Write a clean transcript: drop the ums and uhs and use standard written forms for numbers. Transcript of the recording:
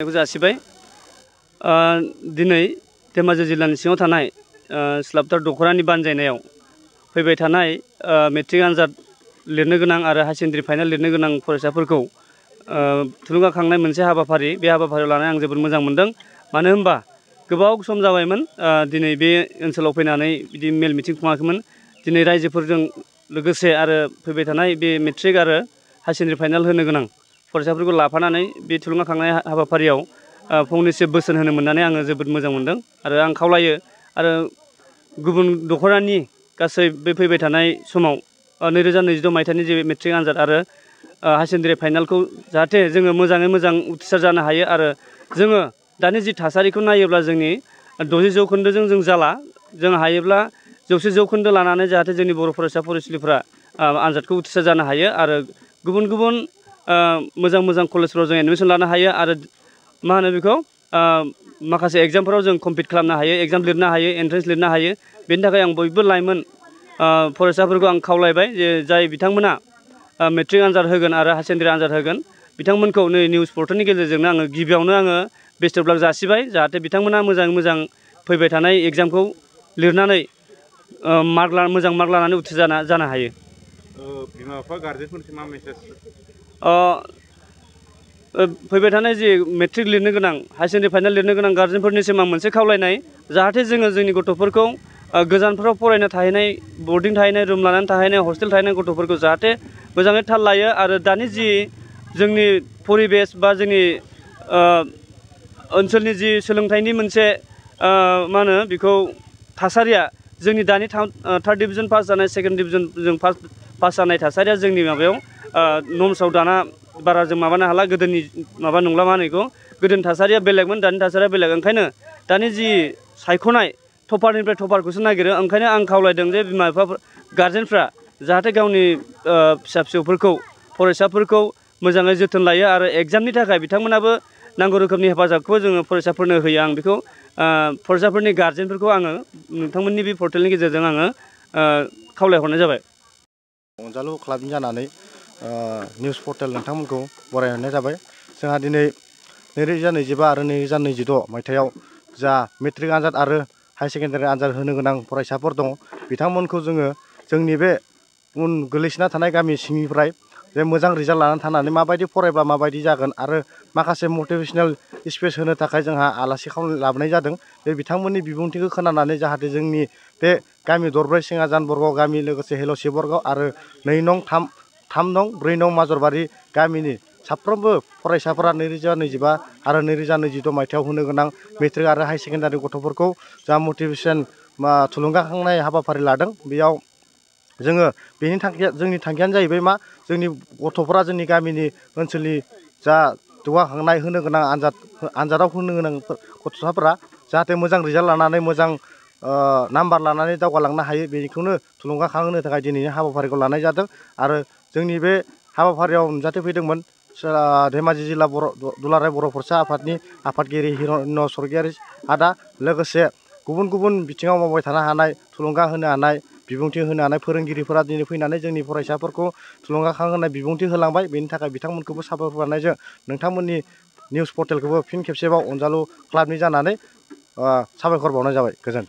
जासिबाय दिनै धेमाजि जिल्लानि सिङाव थानाय स्लाबतार दख'रानि बानजायनायाव फैबाय थानाय मेट्रिक आनजाद लिरनो गोनां आरो हायार सेकेन्डारि फाइनाल लिरनो गोनां फरायसाफोरखौ थुलुंगाखांनाय मोनसे हाबाफारि बे हाबाफारियाव लानानै आं जोबोद मोजां मोनदों। मानो होनबा गोबाव सम जाबायमोन दिनै बे ओनसोलाव फैनानै बिदि मेल मिटिं खुङाखैमोन। दिनै रायजोफोरजों लोगोसे आरो फैबाय थानाय बे मेट्रिक आरो हायार सेकेन्डारि फाइनाल होनो गोनां फरायसाफोरखौ लाफानानै बे थुलुंगाखांनाय हाबाफारियाव फंनैसो बोसोन होनो मोननानै आङो जोबोद मोजां मोनदों आरो आं खावलायो आरो गुबुन दख'रानि गासै बे फैबाय थानाय समाव 2022 मायथाइनि जे मेट्रिक आनजाद आरो हायार सेकेन्डारि फाइनालखौ जाहाथे जोङो मोजाङै मोजां उथ्रिसार जानो हायो आरो जोङो दानि जि थासारिखौ नायोब्ला जोंनि 60 जौखोन्दोजों जों जाला जों हायोब्ला 100 जौखोन्दो लानानै जाहाथे जोंनि बर' फरायसा फरायसुलिफ्रा आनजादखौ उथ्रिसार जानो हायो आरो गुबुन गुबुन मोजां मोजां कलेजफोराव जों एडमिसन लानो हायो आरो मा होनो बेखौ माखासे एग्जामफोराव जों कमप्लिट खालामनो हायो एग्जाम लिरनो हायो एन्ट्रेन्स लिरनो हायो। बेनि थाखाय आं बयबो लाइमोन फरायसाफोरखौ आं खावलायबाय जे जाय बिथांमोना मेट्रिक आनजाद होगोन आरो हायार सेकेन्डारि आनजाद होगोन बिथांमोनखौ नै निउस पर्टेलनि गेजेरजोंनो आङो गिबियावनो आङो बेस्ट अफ लाक जासिबाय जाहाथे बिथांमोना मोजाङै मोजां फैबाय थानाय एग्जामखौ लिरनानै मोजां मार्क लानानै उथ्रिसार जानो हायो। बिमा बिफा गारजेनफोरनिसिम मा मेसेज फैबाय थानाय जि मेट्रिक लिरनो गोनां हायार सेकेन्डारि फाइनाल लिरनो गोनां गार्जेनफोरनिसिम आं मोनसे खावलायनाय जाहाथे जोङो जोंनि गथ'फोरखौ गोजानफोराव फरायनो थाहैनाय बर्डिं थाहैनाय रुम लानानै थाहैनाय हस्टेल थाहैनाय गथ'फोरखौ जाहाथे मोजाङै थाल लायो आरो दानि जि जोंनि परिबेस बा जोंनि ओनसोलनि जि सोलोंथाइनि मोनसे मा होनो बेखौ थासारिया जोंनि दानि थार्ड डिभिजन पास जानाय सेकेन्ड डिभिजन जों पास जानाय थासारिया जोंनि माबायाव नर्म्सआव दाना बारा जों माबानो हाला गोदोनि माबा नंला मा होनो बेखौ गोदोनि थासारिया बेलेगमोन दानि थासारिया बेलेग ओंखायनो दानि जि सायख'नाय टपारनिफ्राय टपारखौसो नागिरो ओंखायनो आं खावलायदों जे बिमा बिफा गार्जेनफ्रा जाहाथे गावनि फिसा फिसौफोरखौ फरायसाफोरखौ मोजाङै जोथोन लायो आरो एग्जामनि थाखाय बिथांमोनाबो नांगौ रोखोमनि हेफाजाबखौ जोङो फरायसाफोरनो होयो आं बेखौ फरायसाफोरनि गार्जेनफोरखौ आङो नोंथांमोननि बे पर्टेलनि गेजेरजों आङो खावलायहरनाय जाबाय। अनजालु क्लाबनि जानानै निउस पर्टेल नोंथांमोनखौ बरायहरनाय जाबाय। जोंहा दिनै 2025 आरो 2026 मायथाइयाव जा मेट्रिक आनजाद आरो हायार सेकेन्डारि आनजाद होनो गोनां फरायसाफोर दं बिथांमोनखौ जोङो जोंनि बे उन गोलैसोना थानाय गामि सिंनिफ्राय जे मोजां रिजाल्ट लानानै थानानै माबायदि फरायबा माबायदि जागोन आरो माखासे मटिभेसनेल स्पिच होनो थाखाय जोंहा आलासि लाबोनाय जादों। बे बिथांमोननि बिबुंथिखौ खोनानानै जाहाथे जोंनि बे गामि दरब्रै सिङाजान बरगाव गामि लोगोसे हेल'सि बरगाव आरो 2 नं 3 नं 4 नं माजरबारि गामिनि साफ्रोमबो फरायसाफोरा 2025 आरो 2026 मायथाइयाव होनो गोनां मेट्रिक आरो हायार सेकेन्डारि गथ'फोरखौ जा मटिभेसन थुलुंगाखांनाय हाबाफारि लादों बेयाव जोङो जोंनि थांखियानो जाहैबाय मा जोंनि गथ'फोरा जोंनि गामिनि ओनसोलनि जा जौगाखांनाय होनो गोनां आनजादाव होनो गोनां गथ'साफोरा जाहाथे मोजां रिजाल्ट लानानै मोजां नाम्बार लानानै दावगालांनो हायो बेखौनो थुलुंगाखांहोनो थाखाय दिनैनि हाबाफारिखौ लानाय जादों। आरो जोंनि बे हाबाफारियाव नुजाथिफैदोंमोन धेमाजि जिल्ला दुलाराय बर' फरायसा आफादनि आफादगिरि हिरण्य स्वर्गियारि आदा लोगोसे गुबुन गुबुन बिथिङाव मावबाय थानो हानाय थुलुंगा होनो हानाय बिबुंथि होनो हानाय फोरोंगिरिफोरा दिनै फैनानै जोंनि फरायसाफोरखौ थुलुंगाखांहोनाय बिबुंथि होलांबाय। बेनि थाखाय बिथांमोनखौबो साबायखर बावनायजों नोंथांमोननि निउस पर्टेलखौबो फिन खेबसेबाव अनजालु क्लाबनि जानानै साबायखर बावनाय जाबाय। गोजोन्थों।